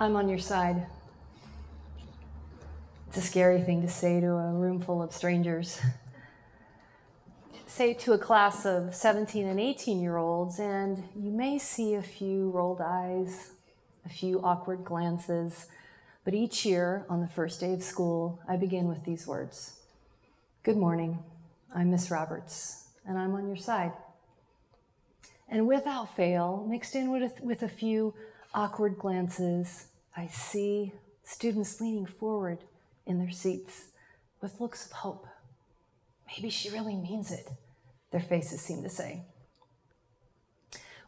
I'm on your side. It's a scary thing to say to a room full of strangers. Say it to a class of 17 and 18-year-olds, and you may see a few rolled eyes, a few awkward glances, but each year on the first day of school, I begin with these words. Good morning, I'm Miss Roberts, and I'm on your side. And without fail, mixed in with a few awkward glances, I see students leaning forward in their seats with looks of hope. Maybe she really means it, their faces seem to say.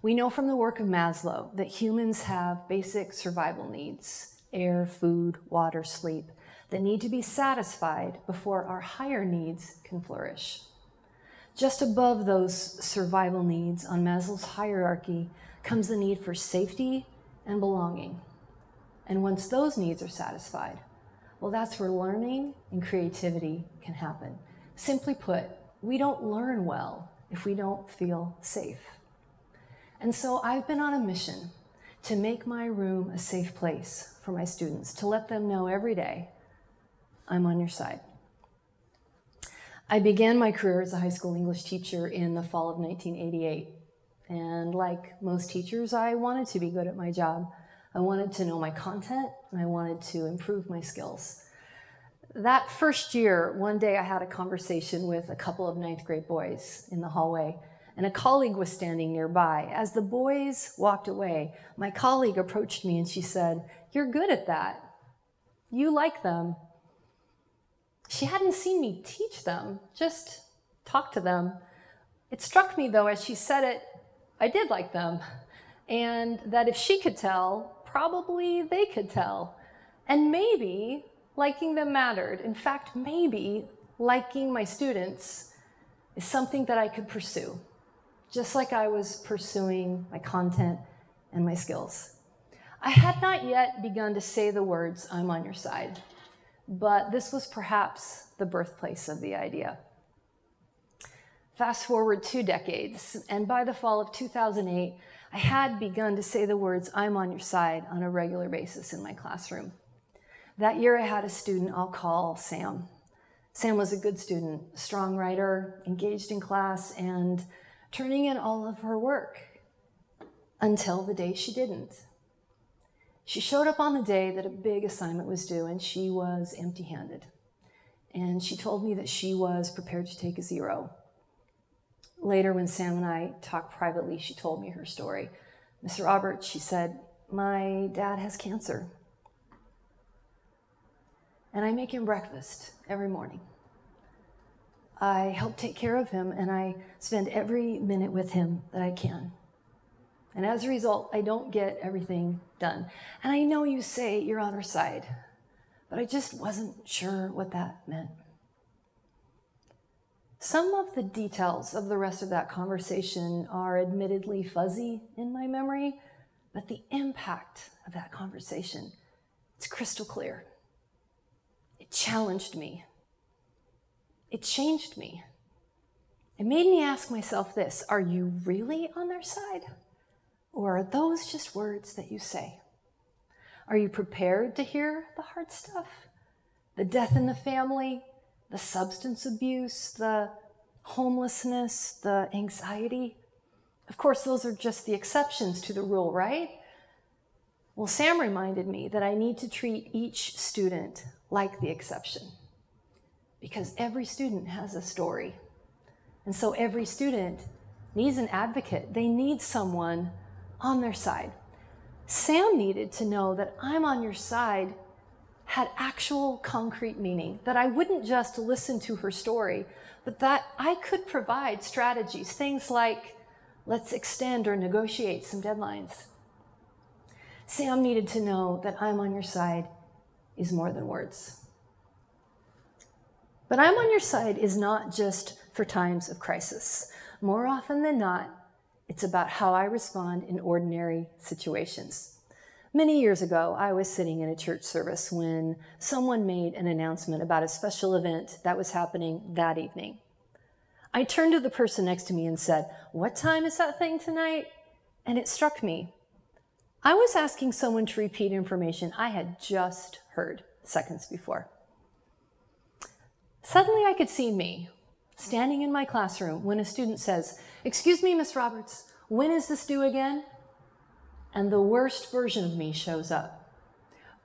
We know from the work of Maslow that humans have basic survival needs, air, food, water, sleep, that need to be satisfied before our higher needs can flourish. Just above those survival needs on Maslow's hierarchy comes the need for safety and belonging. And once those needs are satisfied, well, that's where learning and creativity can happen. Simply put, we don't learn well if we don't feel safe. And so I've been on a mission to make my room a safe place for my students, to let them know every day, I'm on your side. I began my career as a high school English teacher in the fall of 1988. And like most teachers, I wanted to be good at my job. I wanted to know my content, and I wanted to improve my skills. That first year, one day I had a conversation with a couple of ninth grade boys in the hallway, and a colleague was standing nearby. As the boys walked away, my colleague approached me and she said, "You're good at that. You like them." She hadn't seen me teach them, just talk to them. It struck me, though, as she said it, I did like them, and that if she could tell, probably they could tell. And maybe liking them mattered. In fact, maybe liking my students is something that I could pursue, just like I was pursuing my content and my skills. I had not yet begun to say the words, I'm on your side, but this was perhaps the birthplace of the idea. Fast forward 2 decades, and by the fall of 2008, I had begun to say the words, I'm on your side, on a regular basis in my classroom. That year I had a student I'll call Sam. Sam was a good student, a strong writer, engaged in class, and turning in all of her work, until the day she didn't. She showed up on the day that a big assignment was due, and she was empty-handed. And she told me that she was prepared to take a 0. Later, when Sam and I talked privately, she told me her story. Mr. Roberts, she said, my dad has cancer. And I make him breakfast every morning. I help take care of him, and I spend every minute with him that I can. And as a result, I don't get everything done. And I know you say you're on our side, but I just wasn't sure what that meant. Some of the details of the rest of that conversation are admittedly fuzzy in my memory, but the impact of that conversation, it's crystal clear. It challenged me. It changed me. It made me ask myself this, are you really on their side? Or are those just words that you say? Are you prepared to hear the hard stuff? The death in the family, the substance abuse, the homelessness, the anxiety? Of course, those are just the exceptions to the rule, right? Well, Sam reminded me that I need to treat each student like the exception, because every student has a story. And so every student needs an advocate. They need someone on their side. Sam needed to know that I'm on your side had actual concrete meaning, that I wouldn't just listen to her story, but that I could provide strategies, things like, let's extend or negotiate some deadlines. Sam needed to know that I'm on your side is more than words. But I'm on your side is not just for times of crisis. More often than not, it's about how I respond in ordinary situations. Many years ago, I was sitting in a church service when someone made an announcement about a special event that was happening that evening. I turned to the person next to me and said, "What time is that thing tonight?" And it struck me. I was asking someone to repeat information I had just heard seconds before. Suddenly I could see me standing in my classroom when a student says, "Excuse me, Miss Roberts, when is this due again?" And the worst version of me shows up.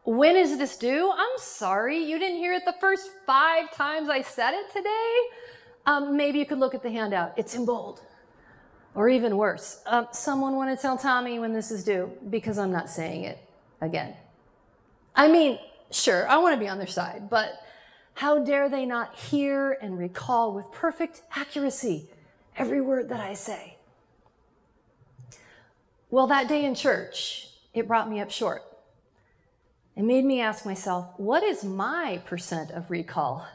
"When is this due? I'm sorry, you didn't hear it the first 5 times I said it today? Maybe you could look at the handout. It's in bold." Or even worse, "Someone want to tell Tommy when this is due because I'm not saying it again." I mean, sure, I want to be on their side, but how dare they not hear and recall with perfect accuracy every word that I say? Well, that day in church, it brought me up short. It made me ask myself, what is my percent of recall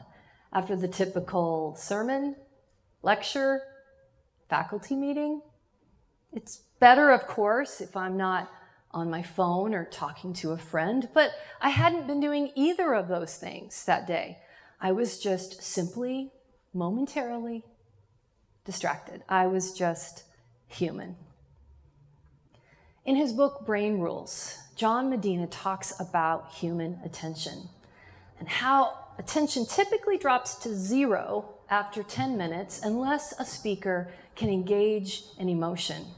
after the typical sermon, lecture, faculty meeting? It's better, of course, if I'm not on my phone or talking to a friend, but I hadn't been doing either of those things that day. I was just simply, momentarily distracted. I was just human. In his book, Brain Rules, John Medina talks about human attention and how attention typically drops to 0 after 10 minutes unless a speaker can engage an emotion.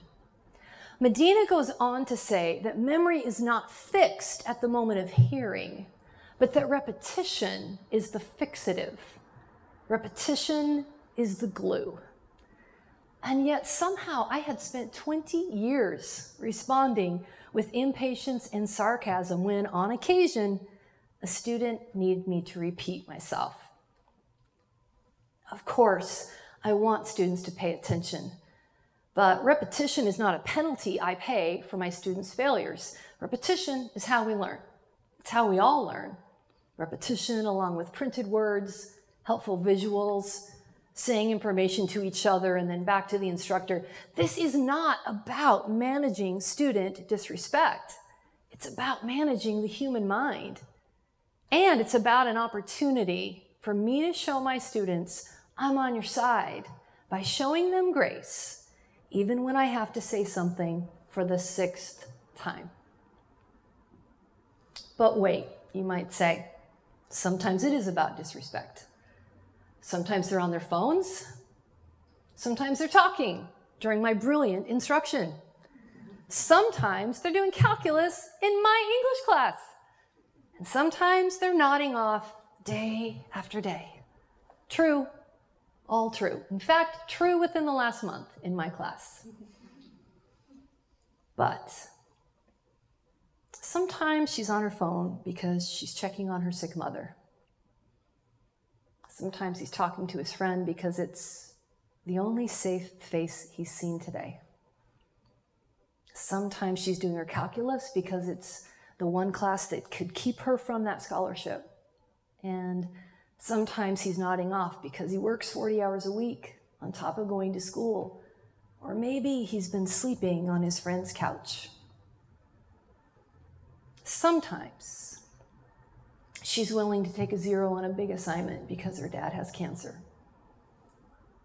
Medina goes on to say that memory is not fixed at the moment of hearing, but that repetition is the fixative. Repetition is the glue. And yet somehow I had spent 20 years responding with impatience and sarcasm when, on occasion, a student needed me to repeat myself. Of course, I want students to pay attention, but repetition is not a penalty I pay for my students' failures. Repetition is how we learn. It's how we all learn. Repetition, along with printed words, helpful visuals, saying information to each other and then back to the instructor. This is not about managing student disrespect. It's about managing the human mind. And it's about an opportunity for me to show my students I'm on your side by showing them grace, even when I have to say something for the 6th time. But wait, you might say, sometimes it is about disrespect. Sometimes they're on their phones. Sometimes they're talking during my brilliant instruction. Sometimes they're doing calculus in my English class. And sometimes they're nodding off day after day. True, all true. In fact, true within the last month in my class. But sometimes she's on her phone because she's checking on her sick mother. Sometimes he's talking to his friend because it's the only safe face he's seen today. Sometimes she's doing her calculus because it's the one class that could keep her from that scholarship. And sometimes he's nodding off because he works 40 hours a week on top of going to school. Or maybe he's been sleeping on his friend's couch. Sometimes she's willing to take a 0 on a big assignment because her dad has cancer.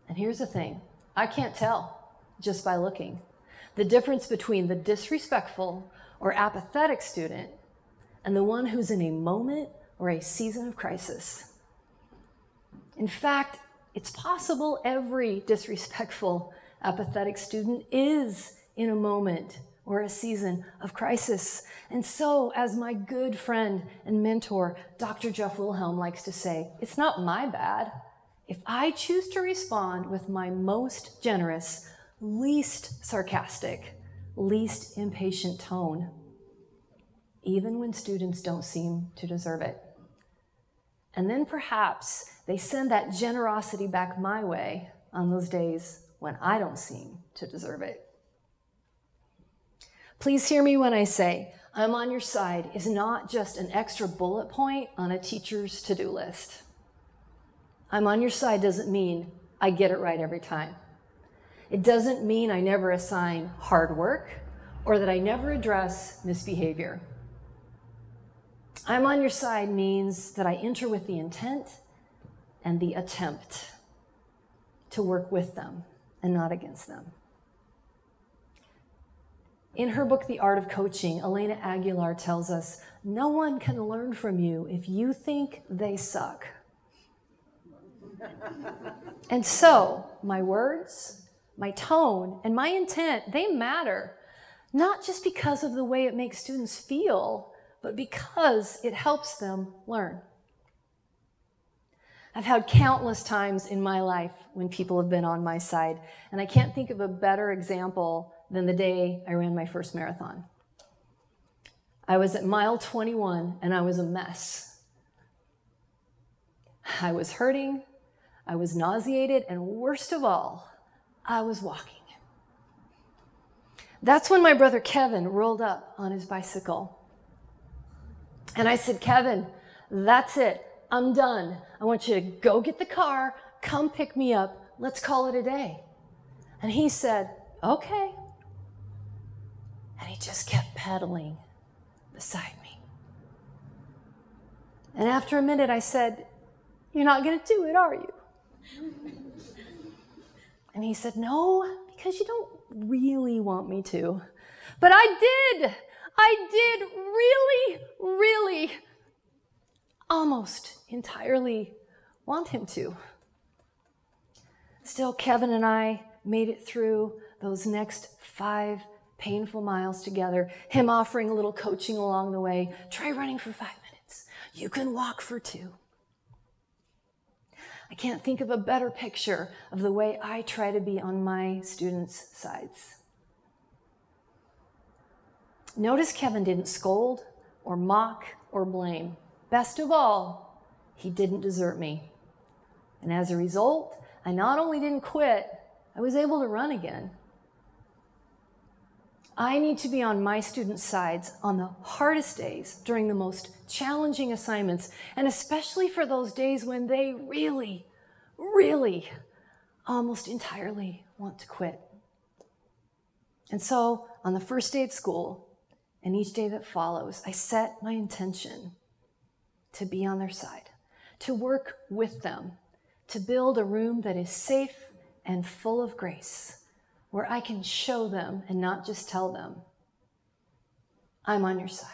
And here's the thing, I can't tell just by looking the difference between the disrespectful or apathetic student and the one who's in a moment or a season of crisis. In fact, it's possible every disrespectful, apathetic student is in a moment or a season of crisis. And so, as my good friend and mentor, Dr. Jeff Wilhelm likes to say, it's not my bad if I choose to respond with my most generous, least sarcastic, least impatient tone, even when students don't seem to deserve it. And then perhaps they send that generosity back my way on those days when I don't seem to deserve it. Please hear me when I say, I'm on your side is not just an extra bullet point on a teacher's to-do list. I'm on your side doesn't mean I get it right every time. It doesn't mean I never assign hard work or that I never address misbehavior. I'm on your side means that I enter with the intent and the attempt to work with them and not against them. In her book, The Art of Coaching, Elena Aguilar tells us, no one can learn from you if you think they suck. And so, my words, my tone, and my intent, they matter, not just because of the way it makes students feel, but because it helps them learn. I've had countless times in my life when people have been on my side, and I can't think of a better example than the day I ran my first marathon. I was at mile 21, and I was a mess. I was hurting, I was nauseated, and worst of all, I was walking. That's when my brother Kevin rolled up on his bicycle. And I said, Kevin, that's it. I'm done. I want you to go get the car, come pick me up, let's call it a day. And he said, okay. And he just kept pedaling beside me. And after a minute, I said, you're not going to do it, are you? And he said, no, because you don't really want me to. But I did really, almost entirely want him to. Still, Kevin and I made it through those next 5 painful miles together, him offering a little coaching along the way. Try running for 5 minutes. You can walk for 2. I can't think of a better picture of the way I try to be on my students' sides. Notice Kevin didn't scold or mock or blame. Best of all, he didn't desert me. And as a result, I not only didn't quit, I was able to run again. I need to be on my students' sides on the hardest days, during the most challenging assignments, and especially for those days when they really, almost entirely want to quit. And so, on the first day of school, and each day that follows, I set my intention to be on their side, to work with them, to build a room that is safe and full of grace, where I can show them and not just tell them, I'm on your side.